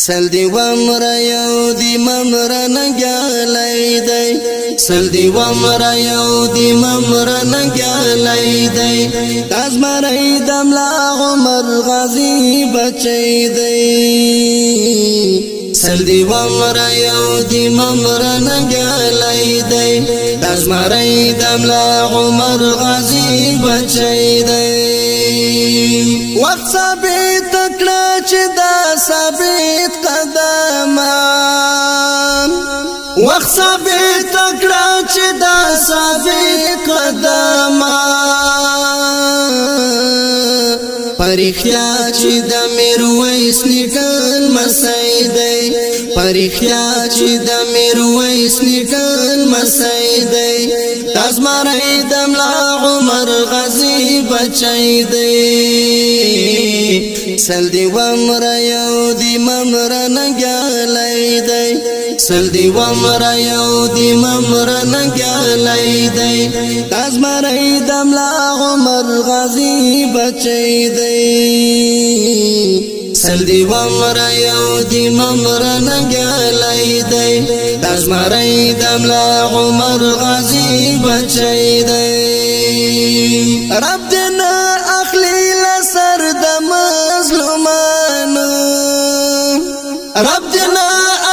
سل دی ومر یو دی ممر نگالی دی سل دی ومر یو دی ممر نگالی دی تازمری دملا عمر غازی بچی دی سل دی ومر یو دی ممر نگالی دی تازمری دملا عمر غازی بچی دی وقت ثابت کړه چې دا ثابت قدمان وقت ثابت کړه چې دا ثابت قدمان پرخیا چې د میرویس نیکل مسای دی پرخیا چې د میرویس نیکل مسای دی تازمری دملا عمر غازی بچی دی سل دی ومر یو دی ممر نگالی دی سل دی ومر یو دی ممر نگالی دی تازمری دملا عمر غازی بچی دی سل دی ومر یو دی ممر نگالی دی تازمری دملا عمر غازی بچی دی رب دینا اخلی لسر د مظلومانو رب دینا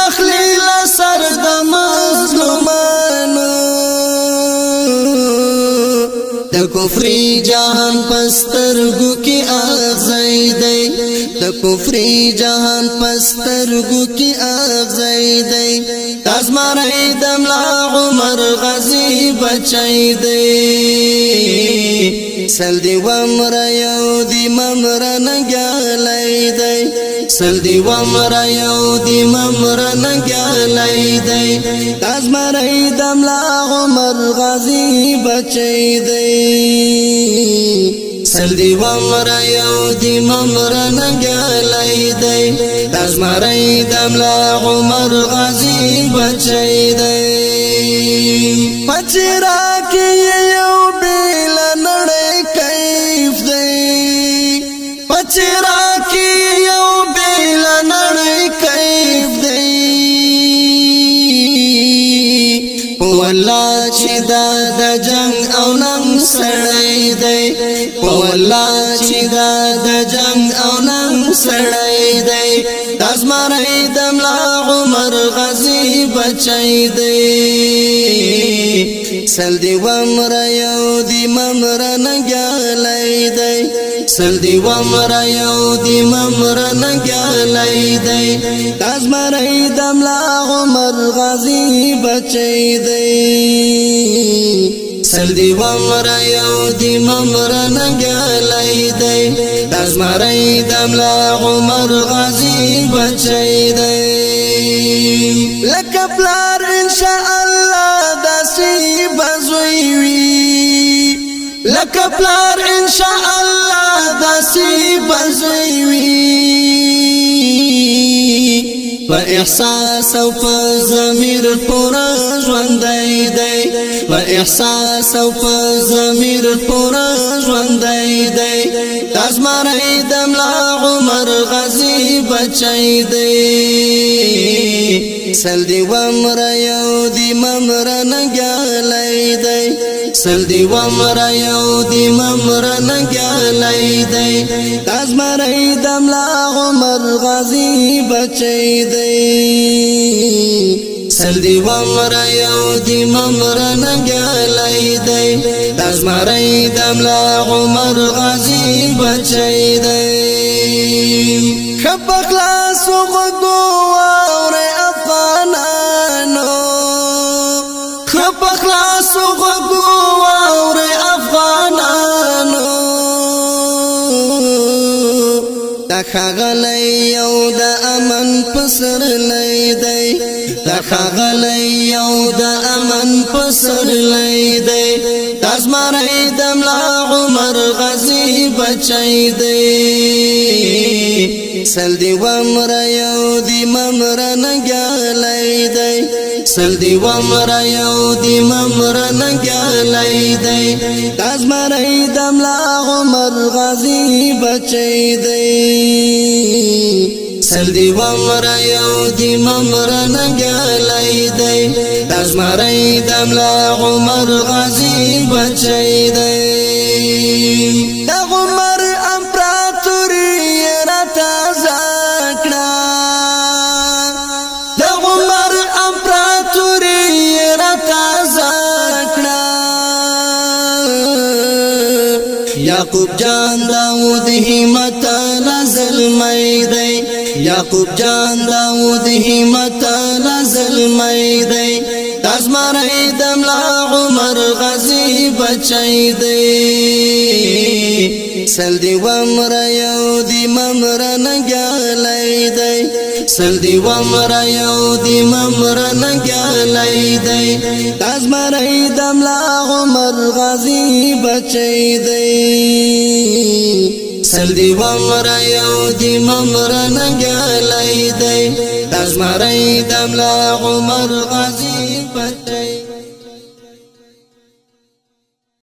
اخلی لسر د مظلومانو د کفری جهان پسترګو کې اغزی دی د کفری جهان پسترګو کې اغزی دی تازمری دملا عمر غازی بچی دی سل دی ومر یو دی ممر نگالی دی سل دی ومر یو دی ممر نگالی دی تازمری دملا عمر غازی بچی دی سل دی ومر یو دی ممر نگالی دی تازمری دملا عمر غازی بچی دی پچرا کی یو بیل نړۍ کیف دی پچرا کی یو بیل نړۍ کیف دی والله چې دا د جنگ او ننګ سړی دی والله چې دا د جنگ او ننګ سړی دی تازمری دملا عمر غازی بچی دی سل دی ومر یو دی ممر نگالی دی سل دی ومر یو دی ممر نگالی دی تازمری دملا عمر غازی بچی دی سل دی ومر یو دی ممر نگالی دی تازمری دملا عمر غازی بچی دی لکه پلار انشاء الله داسی بزوی وی لکه پلار انشاء الله داسی بزوی وی په احساس او په ضمیر پورا ژوندی دی په احساس او په ضمیر پورا ژوندی دی تازمری دملا عمر غازی بچی دی سل دی ومر یو دی ممر نگالی دی سل دی ومر یو دی ممر نگالی دی تازمری دملا عمر غازی بچی دی سل دی ومر یو دی ممر نگالی دی تازمری دملا عمر غازی بچی دی خب اخلاص و غدو اور افغانانو خب اخلاص و غدو اور افغانانو تخغلی یو د امن پسر لیدی تخغلی یو د امن پسر لیدی تازمری دملا عمر غازی بچی دی سل دی ومر یو دی ممر نگالی دی سل دی ومر یو دی ممر نگالی دی تازمری دملا عمر غازی بچی دی سلدی ومر یو دی ممر نگلی دی دزمری دملا عمر غازی بچی دی دا عمر امپراتوری رتا زکڑا دا عمر امپراتوری رتا زکڑا یعقوب جان داود همت لزلمی دی یعقوب جان داود همت لزلمی دی دزمری دملا عمر غازی بچی دی سلدی ومر یو دی ممر نگلی دی سلدی ومر یو دی ممر نگلی دی دزمری دملا عمر غازی بچی دی سلدی ومر یو دی ممر نگلی دی دزمری دملا عمر غازی بچی